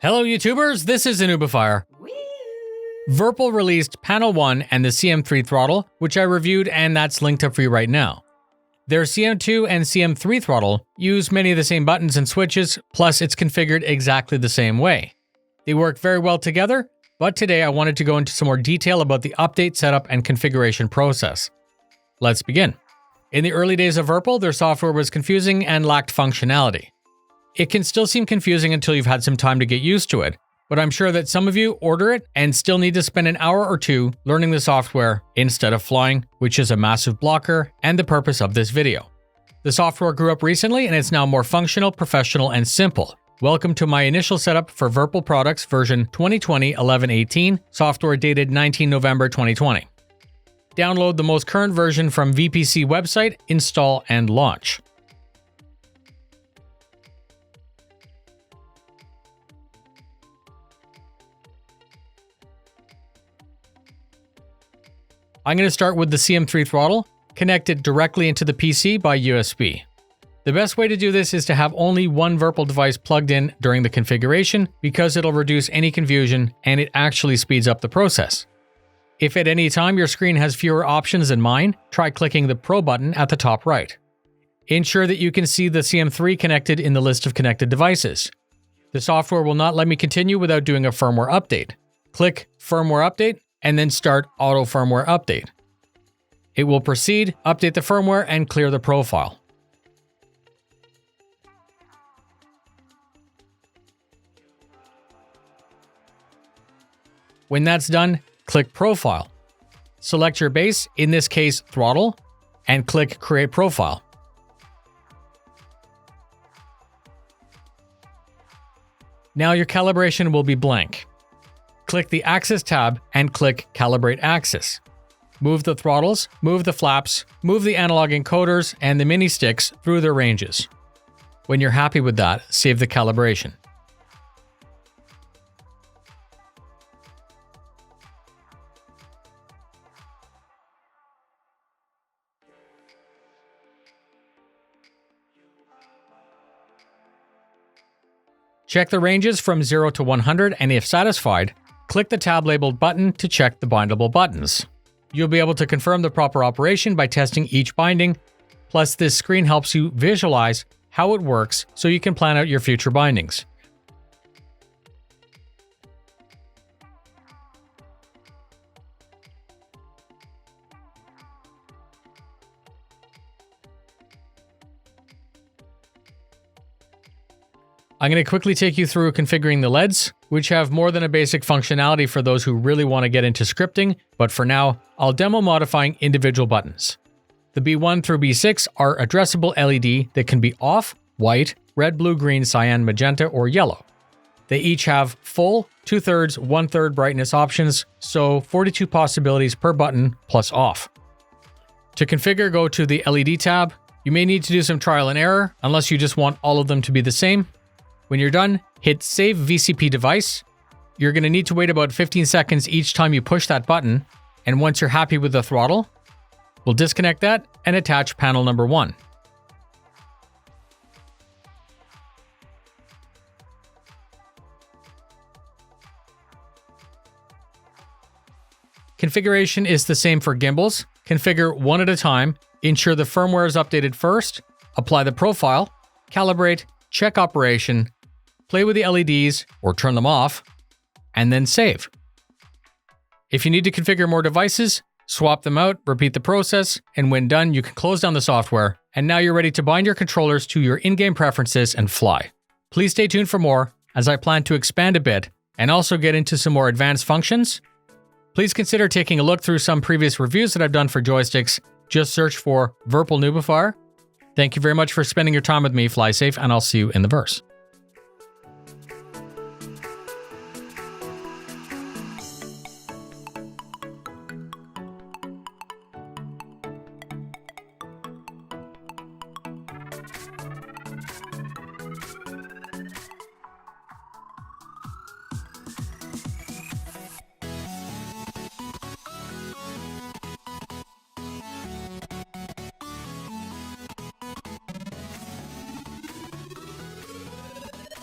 Hello YouTubers, this is a noobifier. Virpil released Panel 1 and the CM3 throttle, which I reviewed and that's linked up for you right now. Their CM2 and CM3 throttle use many of the same buttons and switches, plus it's configured exactly the same way. They work very well together, but today I wanted to go into some more detail about the update setup and configuration process. Let's begin. In the early days of Virpil, their software was confusing and lacked functionality. It can still seem confusing until you've had some time to get used to it, but I'm sure that some of you order it and still need to spend an hour or two learning the software instead of flying, which is a massive blocker and the purpose of this video. The software grew up recently and it's now more functional, professional, and simple. Welcome to my initial setup for Virpil products version 2020-11-18, software dated 19 November 2020. Download the most current version from VPC website, install, and launch. I'm going to start with the CM3 throttle, connect it directly into the PC by USB. The best way to do this is to have only one Virpil device plugged in during the configuration because it'll reduce any confusion and it actually speeds up the process. If at any time your screen has fewer options than mine, try clicking the Pro button at the top right. Ensure that you can see the CM3 connected in the list of connected devices. The software will not let me continue without doing a firmware update. Click Firmware Update, and then start Auto Firmware Update. It will proceed, update the firmware, and clear the profile. When that's done, click Profile. Select your base, in this case throttle, and click Create Profile. Now your calibration will be blank. Click the Axis tab and click Calibrate Axis. Move the throttles, move the flaps, move the analog encoders and the mini sticks through their ranges. When you're happy with that, save the calibration. Check the ranges from 0 to 100 and if satisfied, click the tab labeled button to check the bindable buttons. You'll be able to confirm the proper operation by testing each binding, plus this screen helps you visualize how it works so you can plan out your future bindings. I'm going to quickly take you through configuring the LEDs, which have more than a basic functionality for those who really want to get into scripting, but for now, I'll demo modifying individual buttons. The B1 through B6 are addressable LED that can be off, white, red, blue, green, cyan, magenta, or yellow. They each have full, 2/3, 1/3 brightness options, so 42 possibilities per button plus off. To configure, go to the LED tab. You may need to do some trial and error, unless you just want all of them to be the same. When you're done, hit Save VCP Device. You're going to need to wait about 15 seconds each time you push that button, and once you're happy with the throttle, we'll disconnect that and attach panel number 1. Configuration is the same for gimbals. Configure one at a time, ensure the firmware is updated first, apply the profile, calibrate, check operation, play with the LEDs or turn them off, and then save. If you need to configure more devices, swap them out, repeat the process, and when done, you can close down the software, and now you're ready to bind your controllers to your in-game preferences and fly. Please stay tuned for more, as I plan to expand a bit and also get into some more advanced functions. Please consider taking a look through some previous reviews that I've done for joysticks. Just search for Virpil noobifier. Thank you very much for spending your time with me. Fly safe, and I'll see you in the verse.